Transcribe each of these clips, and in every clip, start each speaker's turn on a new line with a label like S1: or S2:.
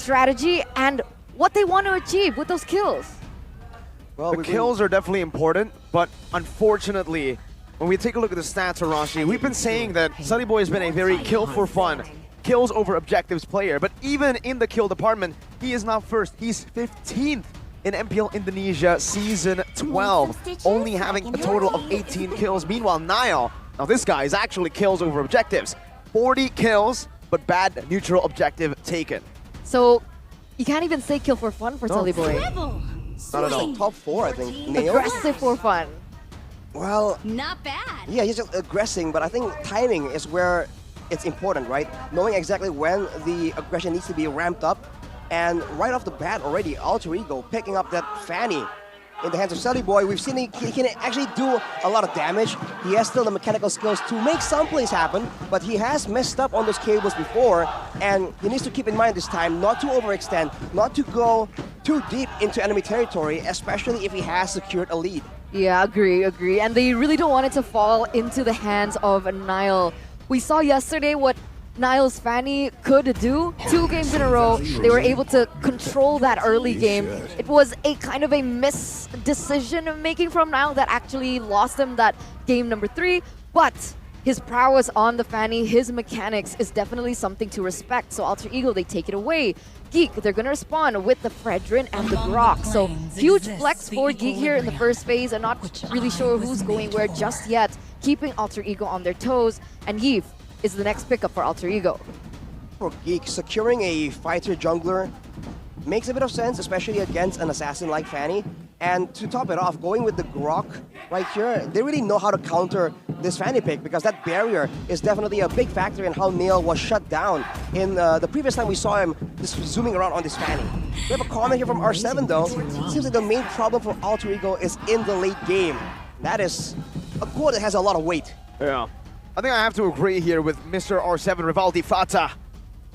S1: strategy and what they want to achieve with those kills.
S2: Well,
S3: the kills are definitely important, but unfortunately, when we take a look at the stats, Arashi, we've been saying that Sunny Boy has been a very kill for fun, kills over objectives player, but even in the kill department, he is not first. He's 15th in MPL Indonesia Season 12, only having a total of 18 kills. Meanwhile, Niall, now this guy is actually kills over objectives. 40 kills, but bad neutral objective taken.
S1: So you can't even say kill for fun for Sully Boy.
S2: Not at all. Top 4, I think. Nailed.
S1: Aggressive for fun.
S2: Well,
S4: not bad.
S2: Yeah, he's just aggressing, but I think timing is where it's important, right? Knowing exactly when the aggression needs to be ramped up, and right off the bat already, Alter Ego picking up that Fanny in the hands of Sully Boy. We've seen he can actually do a lot of damage. He has still the mechanical skills to make some plays happen, but he has messed up on those cables before, and he needs to keep in mind this time not to overextend, not to go too deep into enemy territory, especially if he has secured a lead.
S1: Yeah, agree. And they really don't want it to fall into the hands of Niall. We saw yesterday what Niall's Fanny could do. 2 games in a row, they were able to control that early game. It was a kind of a misdecision making from Niall that actually lost them that game number 3, but his prowess on the Fanny, his mechanics is definitely something to respect. So Alter Ego, they take it away. Geek, they're going to respond with the Fredrin and the Grok. So huge flex for Geek here in the first phase. I'm not really sure who's going where just yet, keeping Alter Ego on their toes. And Yeef is the next pickup for Alter Ego.
S2: For Geek, securing a fighter jungler makes a bit of sense, especially against an assassin like Fanny. And to top it off, going with the Grok right here, they really know how to counter this Fanny pick, because that barrier is definitely a big factor in how Nail was shut down in the previous time we saw him just zooming around on this Fanny. We have a comment here from R7 though. It seems like the main problem for Alter Ego is in the late game. That is a quote that has a lot of weight.
S3: Yeah. I think I have to agree here with Mr. R7 Rivaldi Fata,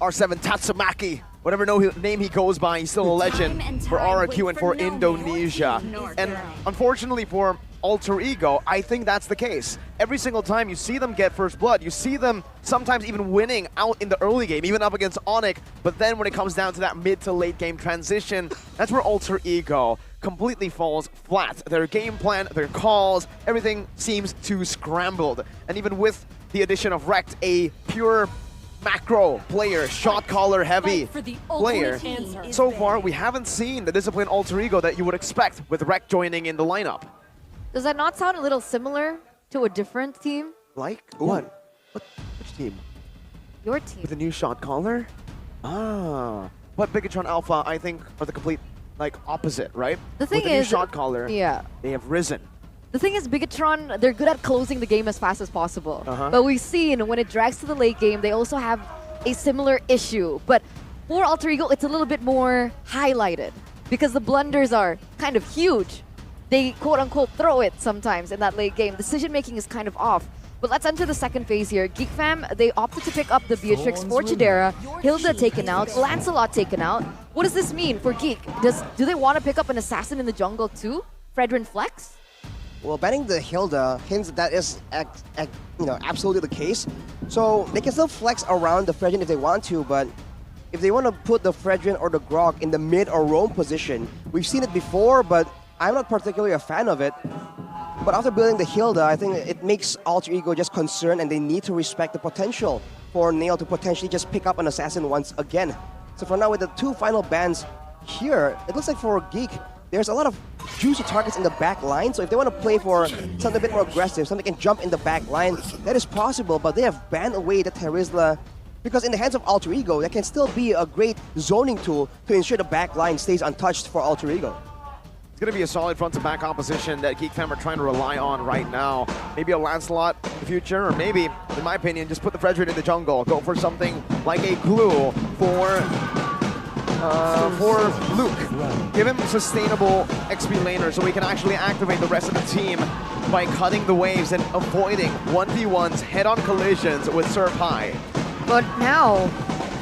S3: R7 Tatsumaki. Whatever name he goes by, he's still a legend for RRQ and for Indonesia. And unfortunately for Alter Ego, I think that's the case. Every single time you see them get first blood, you see them sometimes even winning out in the early game, even up against Onyx, but then when it comes down to that mid to late game transition, that's where Alter Ego completely falls flat. Their game plan, their calls, everything seems too scrambled. And even with the addition of Rekt, a pure macro player, shot caller heavy player, so far we haven't seen the disciplined Alter Ego that you would expect with Rekt joining in the lineup.
S1: Does that not sound a little similar to a different team?
S3: Like what? Which team?
S1: Your team.
S3: With the new shot caller? Ah, but Bigatron Alpha, I think, are the complete opposite, right?
S1: The thing
S3: with the
S1: is,
S3: new shot caller,
S1: yeah,
S3: they have risen.
S1: The thing is, Bigatron, they're good at closing the game as fast as possible. But we've seen when it drags to the late game, they also have a similar issue. But for Alter Ego, it's a little bit more highlighted because the blunders are kind of huge. They quote-unquote throw it sometimes in that late game. Decision-making is kind of off. But let's enter the second phase here. Geek Fam, they opted to pick up the Beatrix for Chidera, Hilda taken out, Lancelot taken out. What does this mean for Geek? Do they want to pick up an assassin in the jungle too? Fredrin Flex?
S2: Well, banning the Hilda hints that is absolutely the case. So they can still flex around the Fredrin if they want to, but if they want to put the Fredrin or the Grok in the mid or roam position, we've seen it before, but I'm not particularly a fan of it. But after building the Hilda, I think it makes Alter Ego just concerned, and they need to respect the potential for Nail to potentially just pick up an assassin once again. So for now, with the 2 final bans here, it looks like for Geek, there's a lot of juicy targets in the back line, so if they want to play for something a bit more aggressive, something can jump in the back line, that is possible, but they have banned away the Terizla, because in the hands of Alter Ego, that can still be a great zoning tool to ensure the back line stays untouched for Alter Ego.
S3: It's going to be a solid front-to-back opposition that Geek Fam are trying to rely on right now. Maybe a Lancelot in the future, or maybe, in my opinion, just put the Fredrin in the jungle, go for something like a glue for Luke. Give him sustainable XP laner so we can actually activate the rest of the team by cutting the waves and avoiding 1v1s, head-on collisions with Surf High.
S1: But now,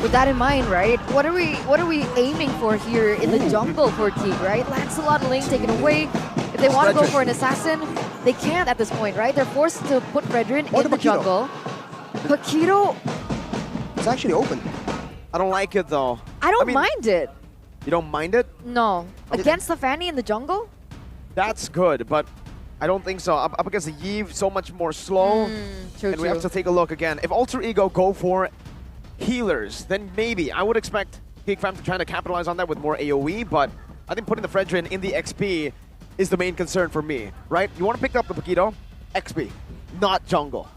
S1: with that in mind, right, what are we aiming for here in the jungle for Geek, right? Lancelot and Lane taken away. If they want to go for an assassin, they can't at this point, right? They're forced to put Fredrin in the jungle. Paquito,
S2: it's actually open.
S3: I don't like it though.
S1: I don't
S3: mean,
S1: mind it.
S3: You don't mind it?
S1: No. Against the Fanny in the jungle?
S3: That's good, but I don't think so. Up against the Yves, so much more slow.
S1: True,
S3: And we have to take a look again. If Alter Ego go for healers, then maybe I would expect Geek Fam to try to capitalize on that with more AoE, but I think putting the Fredrin in the XP is the main concern for me, right? You want to pick up the Paquito? XP, not jungle.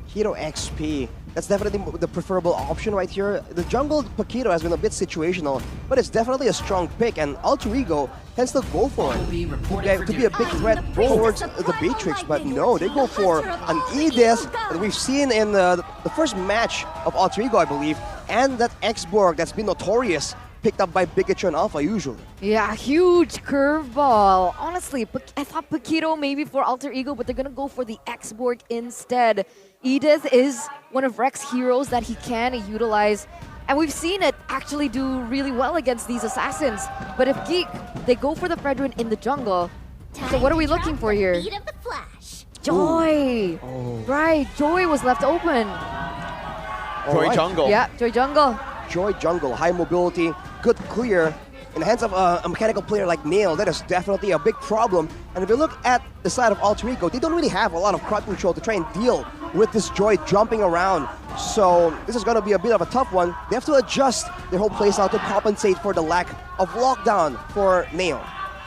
S2: Hero XP. That's definitely the preferable option right here. The jungle Paquito has been a bit situational, but it's definitely a strong pick, and Alter Ego tends to go for it. To be a big threat towards the Beatrix, but no, they go for an Edith that we've seen in the first match of Alter Ego, I believe, and that X-Borg that's been notorious, picked up by Pikachu and Alpha usually.
S1: Yeah, huge curveball. Honestly, I thought Paquito maybe for Alter Ego, but they're gonna go for the X-Borg instead. Edith is one of Rek's heroes that he can utilize, and we've seen it actually do really well against these assassins. But if Geek, they go for the Fredrin in the jungle, so what are we looking for here? Joy! Right, Joy was left open.
S3: Joy jungle.
S1: Yeah, Joy jungle.
S2: Joy jungle, high mobility, good clear. In the hands of a mechanical player like Nail, that is definitely a big problem. And if you look at the side of Alter Ego, they don't really have a lot of crowd control to try and deal with this Joy jumping around. So this is going to be a bit of a tough one. They have to adjust their whole playstyle to compensate for the lack of lockdown for Nail.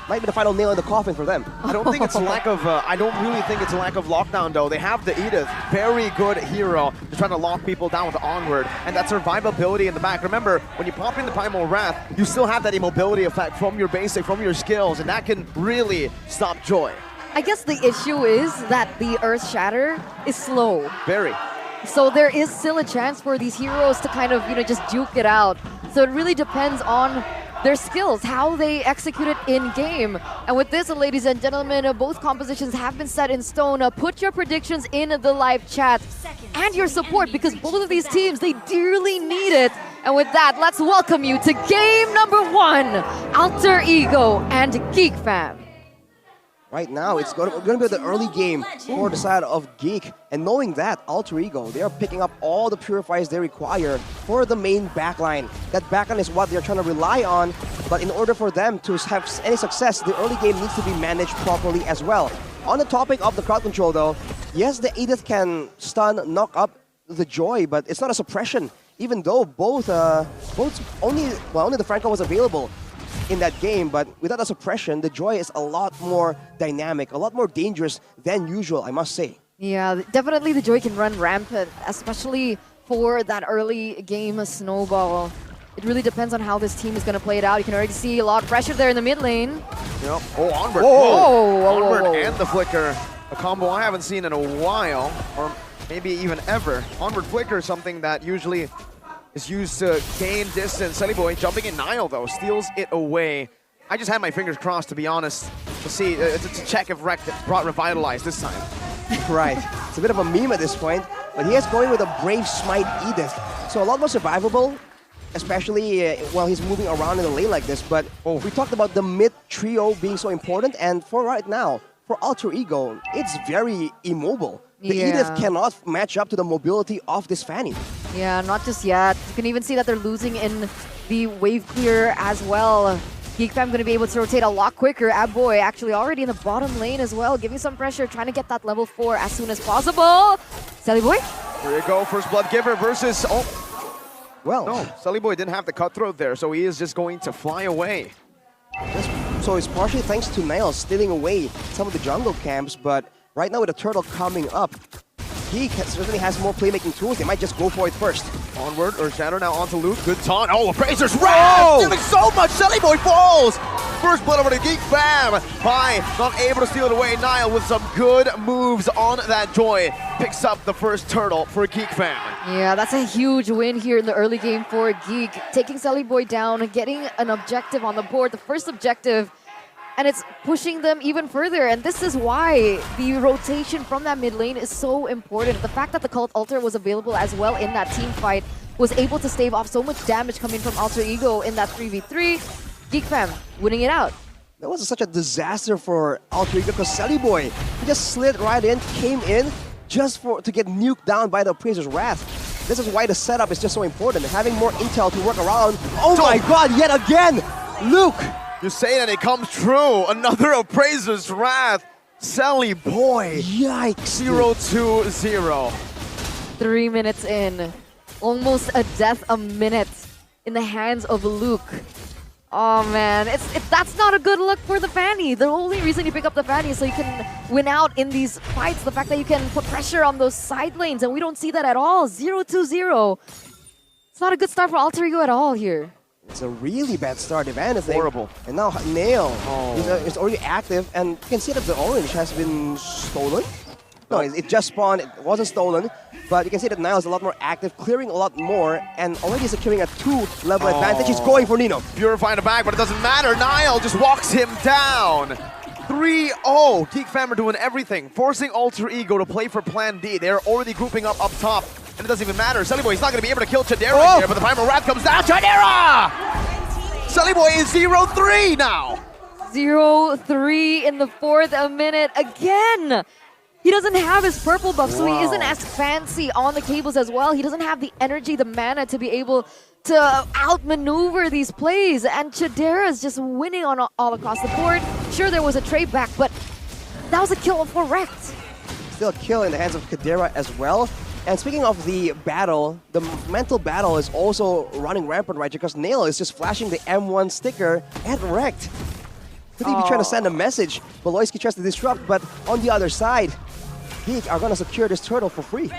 S2: Might be the final nail in the coffin for them.
S3: I don't think it's a lack of. I don't really think it's a lack of lockdown though. They have the Edith, very good hero. They're trying to lock people down with Onward, and that survivability in the back. Remember, when you pop in the Primal Wrath, you still have that immobility effect from your basic, from your skills, and that can really stop Joy.
S1: I guess the issue is that the Earth Shatter is slow.
S3: Very.
S1: So there is still a chance for these heroes to kind of, just duke it out. So it really depends on their skills, how they execute it in-game. And with this, ladies and gentlemen, both compositions have been set in stone. Put your predictions in the live chat and your support, because both of these teams, they dearly need it. And with that, let's welcome you to game number 1, Alter Ego and Geek Fam.
S2: Right now, it's going to be the early game for the side of Geek. And knowing that, Alter Ego, they are picking up all the purifiers they require for the main backline. That backline is what they're trying to rely on, but in order for them to have any success, the early game needs to be managed properly as well. On the topic of the crowd control though, yes, the Edith can stun, knock up the Joy, but it's not a suppression, even though only the Franco was available in that game, but without a suppression, the Joy is a lot more dynamic, a lot more dangerous than usual, I must say.
S1: Yeah, definitely the Joy can run rampant, especially for that early game snowball. It really depends on how this team is going to play it out. You can already see a lot of pressure there in the mid lane.
S3: Yep. Oh, Onward. Onward and the Flicker. A combo I haven't seen in a while, or maybe even ever. Onward Flicker is something that usually is used to gain distance. Boy jumping in Nile, though, steals it away. I just had my fingers crossed, to be honest, to see, to check if Rek brought Revitalize this time.
S2: Right. It's a bit of a meme at this point, but he is going with a Brave Smite Edith. So a lot more survivable, especially while he's moving around in the lane like this. But we talked about the mid trio being so important, and for right now, for Alter Ego, it's very immobile. The Edith cannot match up to the mobility of this Fanny.
S1: Yeah, not just yet. You can even see that they're losing in the wave clear as well. Geek Fam going to be able to rotate a lot quicker. Abboy actually already in the bottom lane as well, giving some pressure, trying to get that level 4 as soon as possible. Sally Boy?
S3: Here you go, first Blood Giver versus...
S2: Well,
S3: no, Sully Boy didn't have the cutthroat there, so he is just going to fly away.
S2: So it's partially thanks to Niles stealing away some of the jungle camps, but right now with the turtle coming up, Geek certainly has more playmaking tools. They might just go for it first.
S3: Onward, or Shadow now onto Luke. Good taunt. Oh, Appraiser's Wrath! Doing so much! Shelly Boy falls! First blood over to Geek Fam. High, not able to steal it away. Nile with some good moves on that Joy. Picks up the first turtle for Geek Fam.
S1: Yeah, that's a huge win here in the early game for Geek. Taking Sally Boy down, getting an objective on the board. The first objective, and it's pushing them even further. And this is why the rotation from that mid lane is so important. The fact that the Cult Altar was available as well in that team fight was able to stave off so much damage coming from Alter Ego in that 3v3. Geek Fam winning it out.
S2: That was such a disaster for Alter Ego because Sally Boy, he just slid right in, came in just to get nuked down by the Appraiser's Wrath. This is why the setup is just so important. Having more intel to work around. Oh my god, yet again! Luke!
S3: You say that it comes true. Another Appraiser's Wrath. Sally Boy.
S2: Yikes!
S3: 0-2-0.
S1: 3 minutes in. Almost a death a minute in the hands of Luke. Oh man, that's not a good look for the Fanny. The only reason you pick up the Fanny is so you can win out in these fights. The fact that you can put pressure on those side lanes, and we don't see that at all. 0-2-0. It's not a good start for Alter Ego at all here.
S2: It's a really bad start, if anything.
S3: Horrible.
S2: And now Nail
S3: Oh.
S2: is already active, and you can see that the orange has been stolen. No, it just spawned. It wasn't stolen, but you can see that Niall is a lot more active, clearing a lot more, and already securing a 2-level advantage. He's going for Nino.
S3: Purifying the back, but it doesn't matter. Niall just walks him down. 3-0. Geek Fam are doing everything, forcing Alter Ego to play for Plan D. They're already grouping up top, and it doesn't even matter. Sully Boy is not going to be able to kill Chadera here, but the Primal Wrath comes down. Chadera! Sully Boy is 0-3 now.
S1: 0-3 in the 4th minute again. He doesn't have his purple buff, so he isn't as fancy on the cables as well. He doesn't have the energy, the mana to be able to outmaneuver these plays. And Chadera is just winning on all across the board. Sure, there was a trade back, but that was a kill for Wrecked.
S2: Still a kill in the hands of Kadera as well. And speaking of the battle, the mental battle is also running rampant right because Nail is just flashing the M1 sticker at Wrecked. Could he be trying to send a message? Beloyski tries to disrupt, but on the other side, Geek are gonna secure this turtle for free.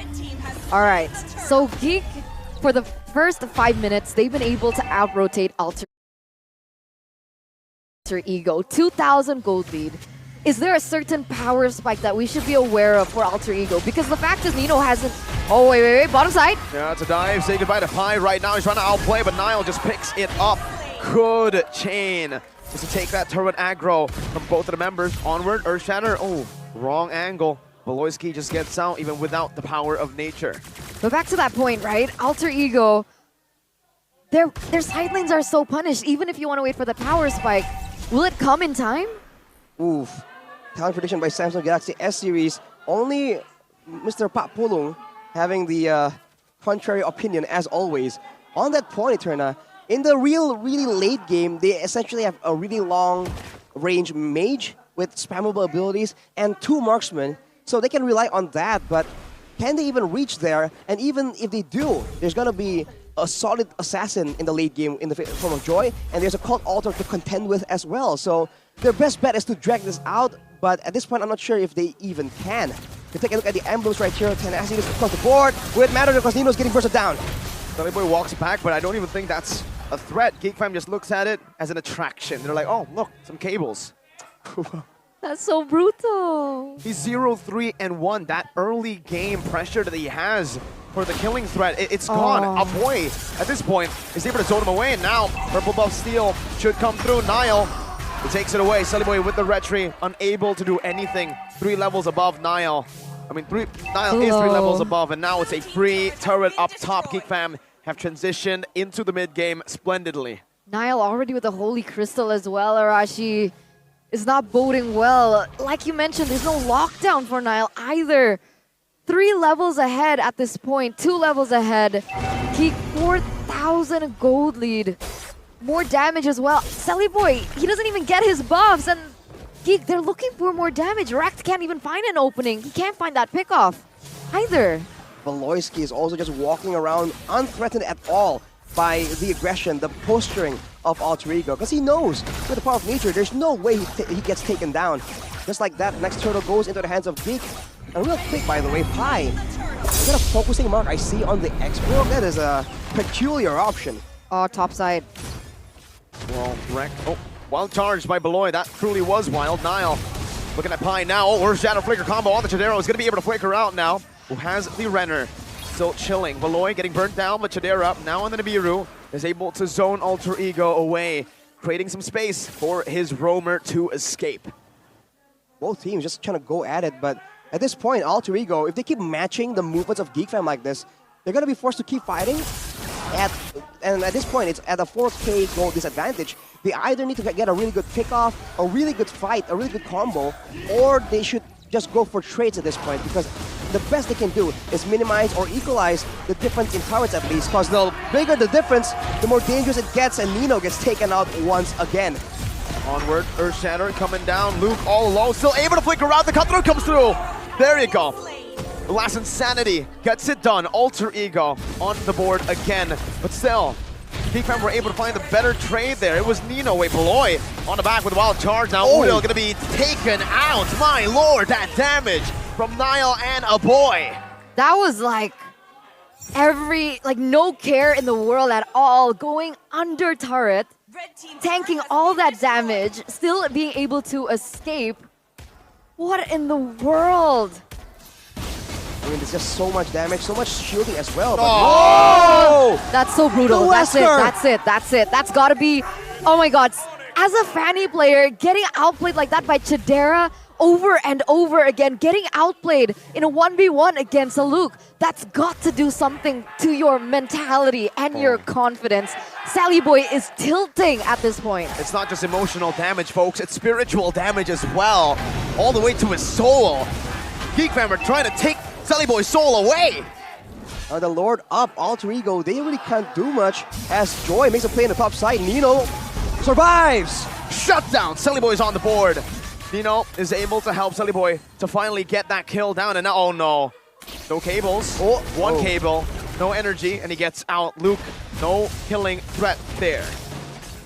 S1: All right, so Geek, for the first 5 minutes, they've been able to out-rotate Alter Ego. 2,000 gold lead. Is there a certain power spike that we should be aware of for Alter Ego? Because the fact is Nino hasn't... Oh, wait, bottom side.
S3: Yeah, it's a dive. Say goodbye to Pi right now. He's trying to outplay, but Niall just picks it up. Good chain. Just to take that turret aggro from both of the members. Onward, Earthshatter. Oh, wrong angle. Beloyski just gets out even without the power of nature.
S1: But back to that point, right? Alter Ego, their side lanes are so punished. Even if you want to wait for the power spike, will it come in time?
S2: Oof. Talent prediction by Samsung Galaxy S-Series. Only Mr. Pak Pulung having the contrary opinion as always. On that point, Eterna, in the really late game, they essentially have a really long range mage with spammable abilities and 2 marksmen. So they can rely on that, but can they even reach there? And even if they do, there's gonna be a solid assassin in the late game in the form of Joy, and there's a cult altar to contend with as well. So their best bet is to drag this out, but at this point I'm not sure if they even can. You take a look at the emblems right here, tenacity across the board. Will it matter because Nino's getting bursted down?
S3: Sully Boy walks back, but I don't even think that's a threat. Geek Fam just looks at it as an attraction. They're like, oh, look, some cables.
S1: That's so brutal.
S3: He's 0-3-1. That early game pressure that he has for the killing threat, it's gone. A boy at this point is able to zone him away, and now purple buff steal should come through. Niall, he takes it away. Sully Boy with the retry, unable to do anything. 3 levels above Niall. I mean, Niall is 3 levels above, and now it's a free turret up top. Geek Fam have transitioned into the mid game splendidly.
S1: Niall already with the Holy Crystal as well, Arashi. Is not boding well. Like you mentioned, there's no lockdown for Niall either. 3 levels ahead at this point, 2 levels ahead. Geek 4,000 gold lead. More damage as well. Sully Boy, he doesn't even get his buffs, and Geek, they're looking for more damage. Rekt can't even find an opening. He can't find that pickoff either.
S2: Beloyski is also just walking around unthreatened at all by the aggression, the posturing of Alter Ego, because he knows with the power of nature, there's no way he gets taken down. Just like that, next turtle goes into the hands of Geek. And real quick, by the way, Pi, is that a focusing mark I see on the X-World? That is a peculiar option.
S1: Oh, top side.
S3: Well, Rekt, oh, wild charged by Beloy. That truly was wild. Niall looking at Pi now. Oh, Earth Shadow Flicker combo on the Chadero is going to be able to flicker out now. Who has the Renner? Still chilling. Beloy getting burnt down, but Chadera now on the Nibiru is able to zone Alter Ego away, creating some space for his roamer to escape.
S2: Both teams just trying to go at it, but at this point, Alter Ego, if they keep matching the movements of Geek Fam like this, they're going to be forced to keep fighting. And at this point, it's at a 4K goal disadvantage. They either need to get a really good pickoff, a really good fight, a really good combo, or they should just go for trades at this point, because the best they can do is minimize or equalize the difference in turrets at least, because the bigger the difference, the more dangerous it gets, and Nino gets taken out once again.
S3: Onward, Earthshatter coming down. Luke all alone, still able to flicker around. The cut-through comes through. There you go. The last Insanity gets it done. Alter Ego on the board again. But still, Geek were able to find the better trade there. It was Nino, wait, Beloy on the back with a wild charge. Now Udil gonna be taken out. My lord, that damage from Niall and a boy.
S1: That was like no care in the world at all, going under turret, tanking all that damage, still being able to escape. What in the world?
S2: I mean, there's just so much damage, so much shielding as well. But
S3: Oh!
S1: That's so brutal.
S2: The
S1: That's it.
S2: Wesker!
S1: That's it. That's it. That's gotta be. Oh my God! As a Fanny player, getting outplayed like that by Chidera over and over again, getting outplayed in a 1v1 against a Luke, that's got to do something to your mentality and your confidence. Sally Boy is tilting at this point.
S3: It's not just emotional damage, folks. It's spiritual damage as well. All the way to his soul. Geek Fammer trying to take Sally Boy's soul away.
S2: the Lord up, Alter Ego, they really can't do much as Joy makes a play in the top side. Nino survives.
S3: Shut down. Sally Boy's on the board. Nino is able to help Sally Boy to finally get that kill down. And now, oh no. No cables. One cable. No energy. And he gets out. Luke, no killing threat there.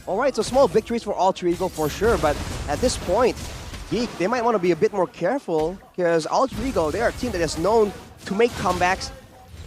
S2: All right, so small victories for Alter Ego for sure. But at this point, Geek, they might want to be a bit more careful because Alter Ego, they are a team that is known to make comebacks.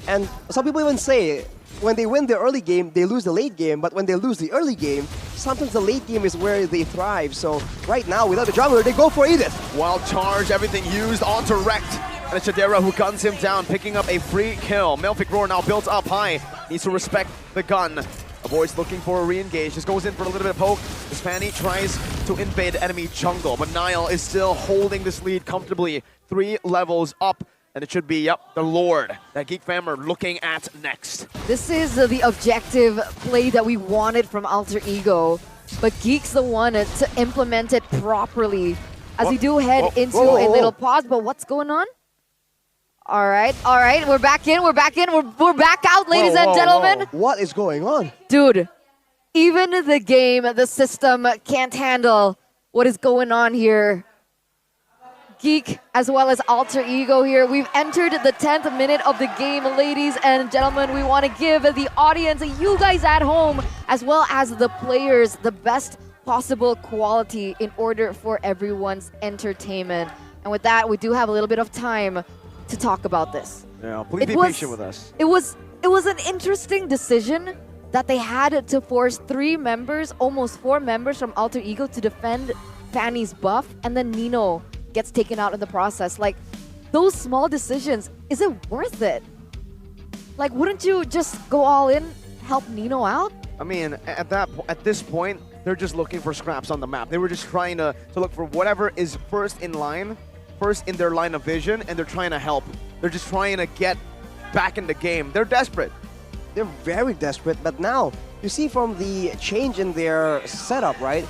S2: And some people even say when they win the early game, they lose the late game. But when they lose the early game, sometimes the late game is where they thrive. So right now, without the jungler, they go for Edith.
S3: Wild charge, everything used onto Rect. And it's Chidera who guns him down, picking up a free kill. Melfic Roar now built up high. Needs to respect the gun. Avoids looking for a re-engage. Just goes in for a little bit of poke. This Fanny tries to invade enemy jungle, but Niall is still holding this lead comfortably. 3 levels up. And it should be, the Lord that Geek Fam are looking at next.
S1: This is the objective play that we wanted from Alter Ego, but Geek's the one to implement it properly. As we do head into a little pause, but what's going on? All right, we're back in, we're back out, ladies and gentlemen.
S2: What is going on?
S1: Dude, even the game, the system can't handle what is going on here. Geek as well as Alter Ego here. We've entered the 10th minute of the game, ladies and gentlemen. We want to give the audience, you guys at home, as well as the players, the best possible quality in order for everyone's entertainment. And with that, we do have a little bit of time to talk about this.
S3: Yeah, please be patient with us.
S1: It was an interesting decision that they had to force 3 members, almost 4 members from Alter Ego to defend Fanny's buff, and then Nino gets taken out in the process. Like, those small decisions, is it worth it? Like, wouldn't you just go all in, help Nino out?
S3: I mean, at this point, they're just looking for scraps on the map. They were just trying to look for whatever is first in their line of vision, and they're trying to help. They're just trying to get back in the game. They're desperate.
S2: They're very desperate, but now, you see from the change in their setup, right?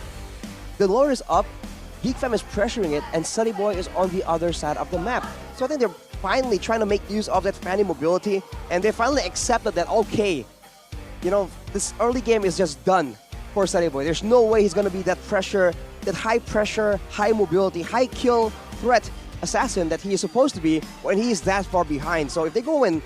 S2: The Lord is up, Geek Fam is pressuring it, and Sunny Boy is on the other side of the map. So I think they're finally trying to make use of that Fanny mobility, and they finally accepted that, okay, you know, this early game is just done for Sunny Boy. There's no way he's going to be that pressure, that high pressure, high mobility, high kill threat assassin that he is supposed to be when he is that far behind. So if they go and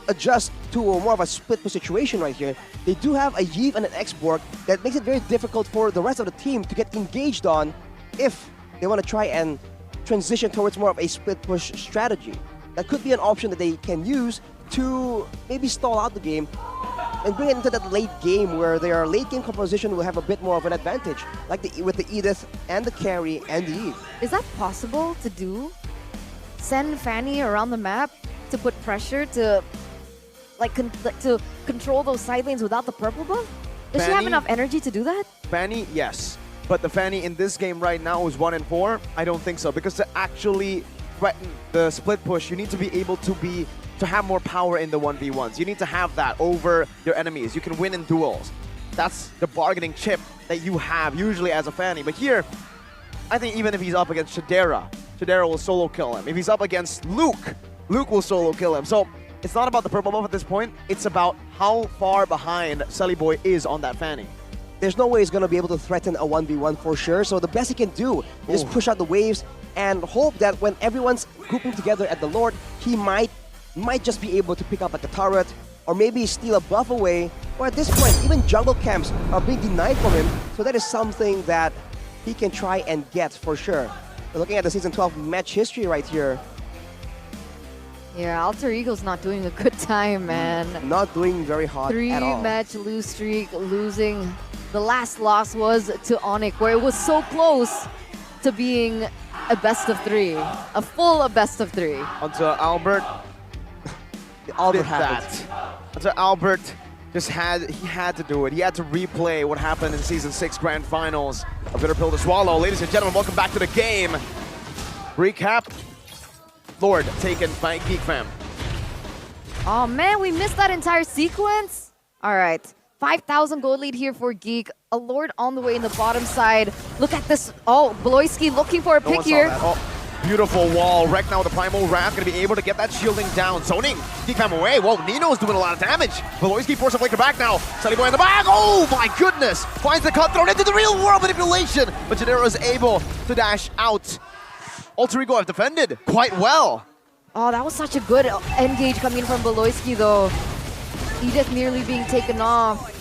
S2: adjust to more of a split push situation right here, they do have a Yves and an X-Borg that makes it very difficult for the rest of the team to get engaged on if they want to try and transition towards more of a split push strategy. That could be an option that they can use to maybe stall out the game and bring it into that late game where their late game composition will have a bit more of an advantage, like with the Edith and the carry and the Eve.
S1: Is that possible to do? Send Fanny around the map to put pressure to to control those side lanes without the purple buff? Does she have enough energy to do that?
S3: Fanny, yes. But the Fanny in this game right now is 1 and 4. I don't think so, because to actually threaten the split push, you need to be able to have more power in the 1v1s. You need to have that over your enemies. You can win in duels. That's the bargaining chip that you have usually as a Fanny. But here, I think even if he's up against Chidera will solo kill him. If he's up against Luke, Luke will solo kill him. So it's not about the purple buff at this point. It's about how far behind Selly Boy is on that Fanny.
S2: There's no way he's going to be able to threaten a 1v1 for sure. So the best he can do is push out the waves and hope that when everyone's grouping together at the Lord, he might just be able to pick up like a turret or maybe steal a buff away. Or at this point, even jungle camps are being denied from him. So that is something that he can try and get for sure. We're looking at the Season 12 match history right here.
S1: Yeah, Alter Ego's not doing a good time, man.
S2: Not doing very hot at all.
S1: 3-match lose streak, losing. The last loss was to Onyx, where it was so close to being a best of 3. A full best of 3.
S3: Until Albert
S2: Albert
S3: did
S2: had
S3: that. Until Albert just had to do it. He had to replay what happened in Season 6 Grand Finals. A bitter pill to swallow. Ladies and gentlemen, welcome back to the game. Recap. Lord taken by Geek Fam.
S1: Oh man, we missed that entire sequence. All right, 5,000 gold lead here for Geek. A Lord on the way in the bottom side. Look at this. Oh, Bloisky looking for a pick here.
S3: Oh, beautiful wall. Wreck now with the Primal Wrath. Going to be able to get that shielding down. Zoning. Geek Fam away. Whoa, Nino's doing a lot of damage. Bloisky forced a flicker back now. Sunny Boy in the back. Oh my goodness. Finds the cut thrown into the real world manipulation. But Jadero is able to dash out. Alter Ego have defended quite well.
S1: Oh, that was such a good engage coming in from Bloisky though. Edith nearly being taken off.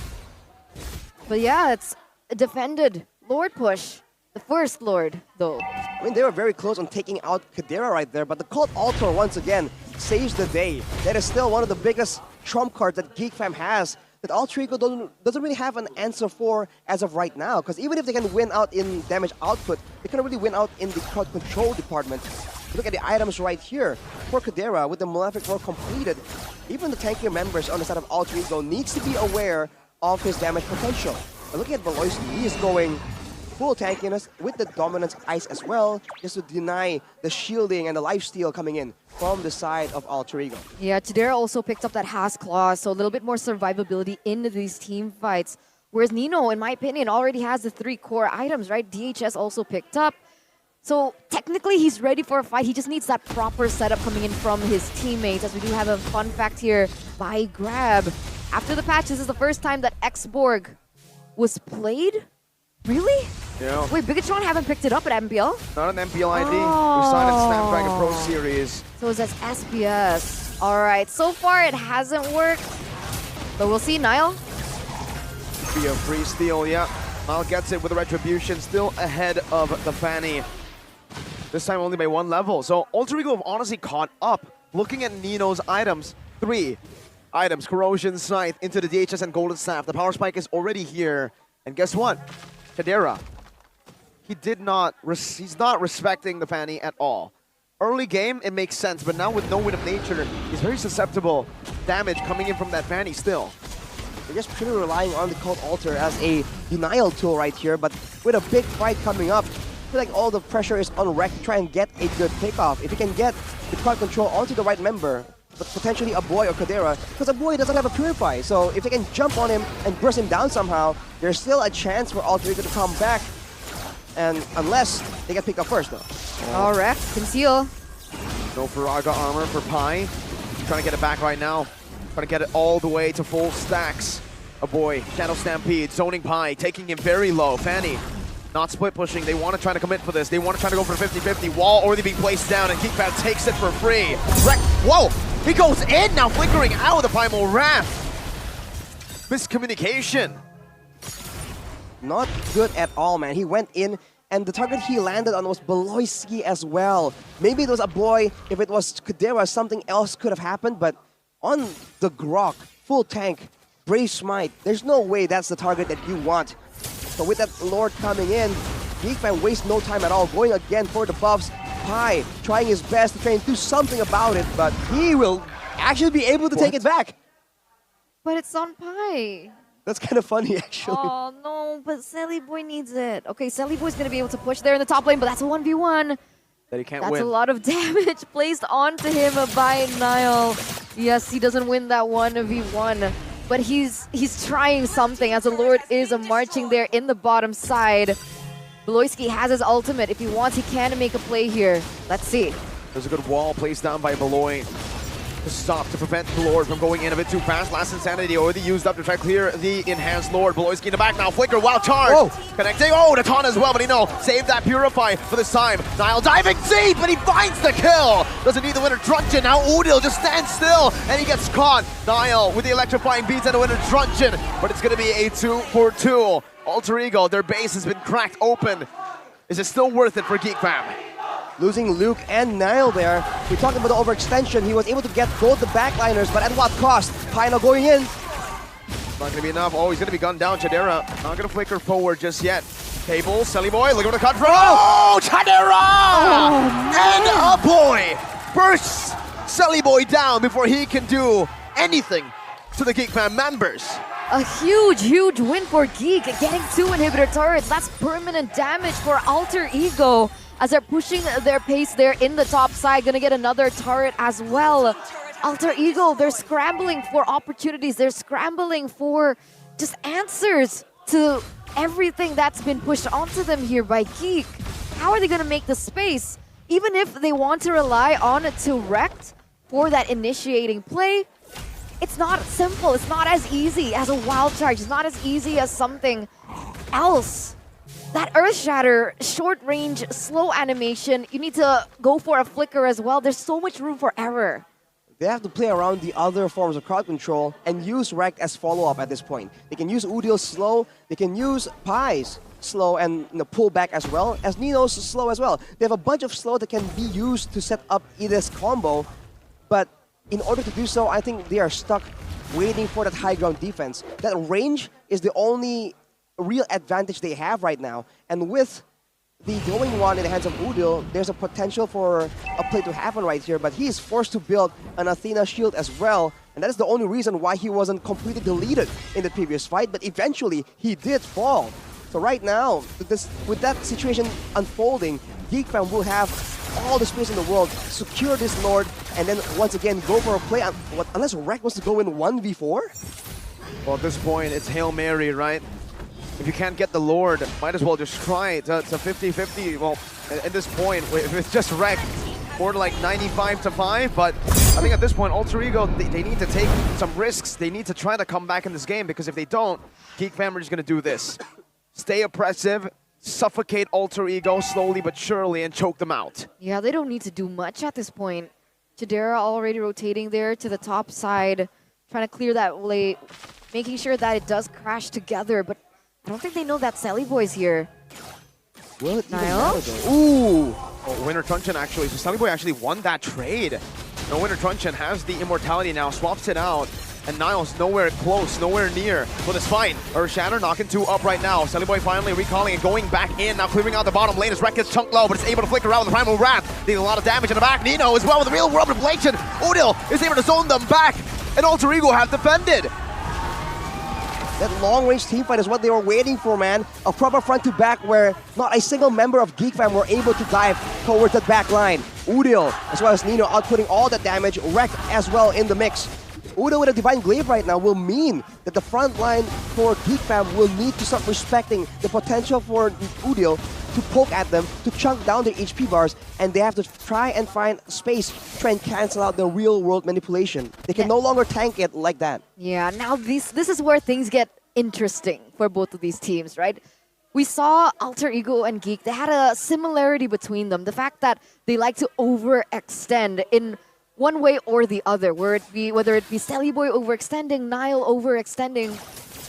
S1: But yeah, it's a defended Lord push. The first Lord though.
S2: I mean, they were very close on taking out Kadira right there, but the Cult Altar once again saves the day. That is still one of the biggest trump cards that Geek Fam has that Alter Ego doesn't really have an answer for as of right now. Because even if they can win out in damage output, they can't really win out in the crowd control department. Look at the items right here. For Kadira, with the Malefic Roar completed, even the tankier members on the side of Alter Ego needs to be aware of his damage potential. But looking at Bloisky, he is going full tankiness with the Dominance Ice as well, just to deny the shielding and the lifesteal coming in from the side of Alter Ego.
S1: Yeah, Chidera also picked up that Has Claw, so a little bit more survivability in these team fights. Whereas Nino, in my opinion, already has the 3 core items, right? DHS also picked up. So technically, he's ready for a fight. He just needs that proper setup coming in from his teammates. As we do have a fun fact here by Grab. After the patch, this is the first time that X-Borg was played? Really?
S3: Yeah.
S1: Wait, Bigatron haven't picked it up at MPL?
S3: Not an MPL ID. We signed in Snapdragon Pro Series.
S1: So it's as SPS. All right, so far it hasn't worked. But we'll see, Niall.
S3: Be a free steal, yeah. Niall gets it with a Retribution, still ahead of the Fanny. This time only by 1 level. So Alter Ego have honestly caught up. Looking at Nino's items, 3 items. Corrosion, Scythe, into the DHS and Golden Staff. The Power Spike is already here. And guess what? Kadira. He's not respecting the Fanny at all. Early game, it makes sense, but now with no Wind of Nature, he's very susceptible. Damage coming in from that Fanny still.
S2: They're just purely relying on the Cult Altar as a denial tool right here, but with a big fight coming up, I feel like all the pressure is on Wreck to try and get a good takeoff. If he can get the crowd control onto the right member, but potentially a boy or Kadira, because a boy doesn't have a Purify, so if they can jump on him and burst him down somehow, there's still a chance for Alter Ego to come back, and unless they get picked up first though.
S1: All right, conceal.
S3: No Faraga armor for Pi. Trying to get it back right now. Trying to get it all the way to full stacks. A boy, Shadow Stampede, zoning Pi, taking him very low. Fanny, not split pushing. They want to try to commit for this. They want to try to go for 50-50. Wall already being placed down, and Geekfab takes it for free. Wreck, whoa! He goes in now, flickering out of the Primal Wrath. Miscommunication.
S2: Not good at all, man. He went in, and the target he landed on was Bloisky as well. Maybe it was a boy. If it was Kadira, something else could have happened, but on the Grok, full tank, Brave Smite, there's no way that's the target that you want. So with that Lord coming in, Geekfam wastes no time at all, going again for the buffs. Pi trying his best to try and do something about it, but he will actually be able to take it back.
S1: But it's on Pi.
S2: That's kind of funny, actually.
S1: Oh no, but Sally Boy needs it. Okay, Sally Boy's gonna be able to push there in the top lane, but that's a 1v1.
S3: That he can't
S1: That's
S3: win.
S1: a lot of damage placed onto him by Niall. Yes, he doesn't win that 1v1, but he's trying something as the Lord is marching there in the bottom side. Bloisky has his ultimate. If he wants, he can make a play here. Let's see.
S3: There's a good wall placed down by Beloy. to stop, to prevent the Lord from going in a bit too fast. Last Insanity already used up to try to clear the enhanced Lord. Beloyski in the back now. Flicker, wild charge.
S2: Whoa.
S3: Connecting. Oh, the taunt as well, but he save that Purify for this time. Nile diving deep, but he finds the kill. Doesn't need the winner Truncheon. Now Udil just stands still, and he gets caught. Nile with the electrifying beats and the winner Truncheon, but it's going to be a 2-for-2. Alter Ego, their base has been cracked open. Is it still worth it for Geek Fam?
S2: Losing Luke and Nile there. We talked about the overextension. He was able to get both the backliners, but at what cost? Pino going in.
S3: Not going to be enough. Oh, he's going to be gunned down. Chadera not going to flicker forward just yet. Cable, Selly Boy, looking for the cut from. Oh, Chadera! And a boy bursts Selly Boy down before he can do anything to the Geek Fam members.
S1: A huge win for Geek, getting 2 inhibitor turrets. That's permanent damage for Alter Ego as they're pushing their pace there in the top side. Gonna get another turret as well. Alter Ego, they're scrambling for opportunities. They're scrambling for just answers to everything that's been pushed onto them here by Geek. How are they gonna make the space? Even if they want to rely on Turect for that initiating play, it's not simple. It's not as easy as a wild charge. It's not as easy as something else. That Earth Shatter, short range, slow animation, you need to go for a flicker as well. There's so much room for error.
S2: They have to play around the other forms of crowd control and use Rekt as follow-up at this point. They can use Udil's slow, they can use Pi's slow and pull back as well, as Nino's slow as well. They have a bunch of slow that can be used to set up Ida's combo, but in order to do so, I think they are stuck waiting for that high ground defense. That range is the only real advantage they have right now. And with the glowing one in the hands of Udil, there's a potential for a play to happen right here, but he is forced to build an Athena shield as well. And that is the only reason why he wasn't completely deleted in the previous fight, but eventually he did fall. So right now, with that situation unfolding, Geek Fam will have all the space in the world, secure this Lord, and then once again go for a play. Unless Rekt wants to go in 1v4?
S3: Well, at this point, it's Hail Mary, right? If you can't get the Lord, might as well just try to 50-50. Well, at this point, if it's just Rekt, more like 95-5, but I think at this point, Alter Ego, they need to take some risks. They need to try to come back in this game, because if they don't, Geek Fam are just going to do this. Stay oppressive, suffocate Alter Ego slowly but surely, and choke them out.
S1: Yeah, they don't need to do much at this point. Chadera already rotating there to the top side, trying to clear that way, making sure that it does crash together, but I don't think they know that Selly Boy's here.
S2: Will it even
S1: Nile?
S2: matter, though? Ooh!
S3: Oh, Winter Truncheon actually, so Selly Boy actually won that trade. No, Winter Truncheon has the immortality now, swaps it out, and Nile's nowhere close, nowhere near for this fight. Earth Shatter knocking 2 up right now. Selly Boy finally recalling and going back in, now clearing out the bottom lane as Rekt gets chunked low, but it's able to flicker out with the Primal Wrath, dealing a lot of damage in the back. Nino as well with the real world ablation. Udil is able to zone them back, and Alter Ego have defended.
S2: That long-range teamfight is what they were waiting for, man. A proper front-to-back where not a single member of Geek Fam were able to dive towards that back line. Udil, as well as Nino, outputting all that damage. Rekt as well in the mix. Udil with a Divine Glaive right now will mean that the front line for Geek Fam will need to start respecting the potential for Udil to poke at them, to chunk down their HP bars, and they have to try and find space, try and cancel out the real-world manipulation. They can no longer tank it like that.
S1: Yeah, now this is where things get interesting for both of these teams, right? We saw Alter Ego and Geek, they had a similarity between them. The fact that they like to overextend in one way or the other, whether it be Selly Boy overextending, Nile overextending.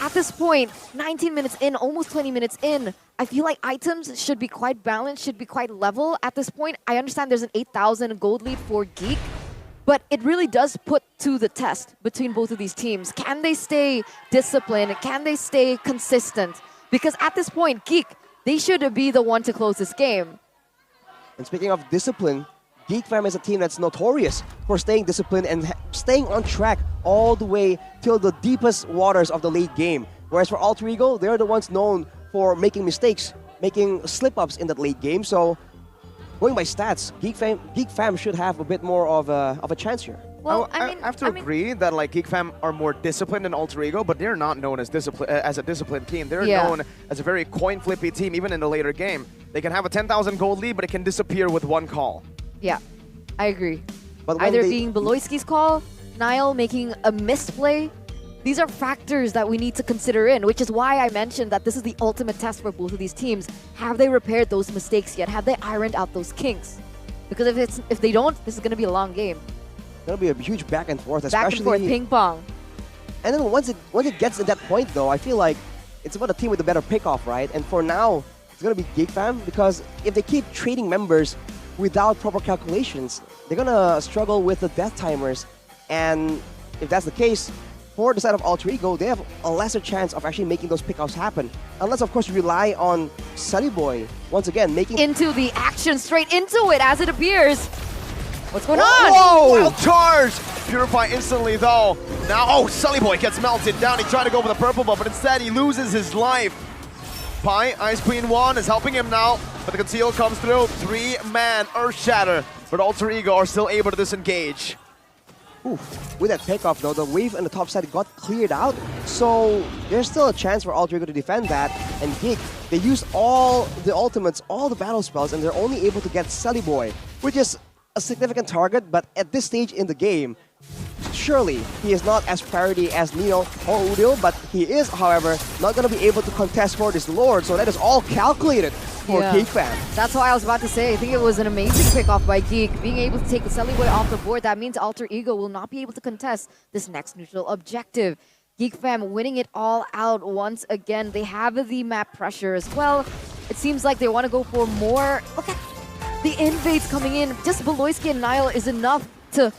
S1: At this point, 19 minutes in, almost 20 minutes in, I feel like items should be quite balanced, should be quite level at this point. I understand there's an 8,000 gold lead for Geek, but it really does put to the test between both of these teams. Can they stay disciplined? Can they stay consistent? Because at this point, Geek, they should be the one to close this game.
S2: And speaking of discipline, Geek Fam is a team that's notorious for staying disciplined and staying on track all the way till the deepest waters of the late game. Whereas for Alter Ego, they're the ones known for making mistakes, making slip-ups in that late game. So, going by stats, Geek Fam should have a bit more of a chance here.
S1: Well,
S3: I have to agree that like Geek Fam are more disciplined than Alter Ego, but they're not known as a disciplined team. They're known as a very coin-flippy team, even in the later game. They can have a 10,000 gold lead, but it can disappear with one call.
S1: Yeah, I agree.
S2: But when
S1: Either
S2: they,
S1: being Beloyski's call, Niall making a misplay. These are factors that we need to consider in, which is why I mentioned that this is the ultimate test for both of these teams. Have they repaired those mistakes yet? Have they ironed out those kinks? Because if they don't, this is going to be a long game.
S2: It'll be a huge back and forth,
S1: Back
S2: especially.
S1: and forth, ping pong.
S2: And then once it gets to that point, though, I feel like it's about a team with a better pickoff, right? And for now, it's gonna be Geek Fam, because if they keep trading members without proper calculations, they're gonna struggle with the death timers. And if that's the case, for the side of Alter Ego, they have a lesser chance of actually making those pickoffs happen. Unless, of course, you rely on Sunny Boy once again making
S1: Into the action, straight into it as it appears. What's going on?
S3: Whoa! Wild charge! Purify instantly though. Now, oh, Sully Boy gets melted down. He tried to go for the purple buff, but instead he loses his life. Pi, Ice Queen 1 is helping him now, but the conceal comes through. 3-man Earth Shatter, but Alter Ego are still able to disengage.
S2: Oof. With that pickoff, though, the wave on the top side got cleared out, so there's still a chance for Alter Ego to defend that. And Geek, they use all the ultimates, all the battle spells, and they're only able to get Sully Boy, which is a significant target, but at this stage in the game, surely he is not as priority as Nino or Udil, but he is, however, not going to be able to contest for this Lord, so that is all calculated for Geek Fam.
S1: That's why I was about to say, I think it was an amazing pick-off by Geek. Being able to take the Sully Boy off the board, that means Alter Ego will not be able to contest this next neutral objective. Geek Fam winning it all out once again. They have the map pressure as well. It seems like they want to go for more. Look at the invades coming in. Just Beloyski and Niall is enough to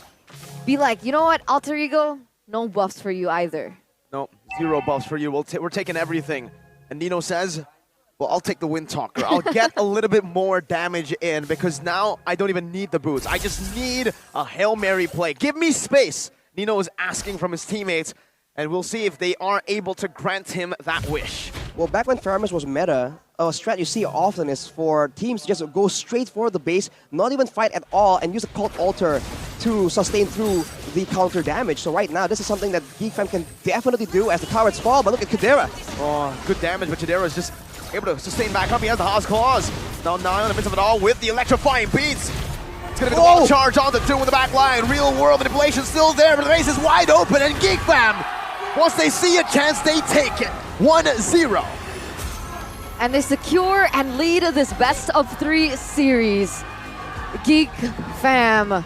S1: be like, you know what, Alter Ego, no buffs for you either.
S3: No, 0 buffs for you. We're taking everything. And Nino says, well, I'll take the Wind Talker. I'll get a little bit more damage in because now I don't even need the boots. I just need a Hail Mary play. Give me space. Nino is asking from his teammates, and we'll see if they are able to grant him that wish.
S2: Well, back when Theramis was meta, a strat you see often is for teams to just go straight for the base, not even fight at all, and use a Cult Altar to sustain through the counter damage. So right now, this is something that Geek Fam can definitely do as the towers fall, but look at Kadera.
S3: Oh, good damage, but Chidera is just able to sustain back up. He has the House Claws. Now Niall in the midst of it all with the electrifying beats. It's going to be the ball charge on the 2 in the back line. Real world manipulation still there, but the base is wide open, and Geek Fam, once they see a chance, they take it. 1-0.
S1: And they secure and lead this best of 3 series. Geek Fam.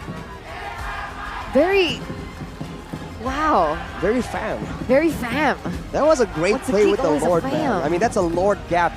S1: Wow.
S2: Very fam.
S1: Very fam.
S2: That was a great
S1: What's a
S2: play
S1: Geek?
S2: with the
S1: Oh, it's a
S2: Lord,
S1: fam.
S2: man. I mean, that's a Lord gap.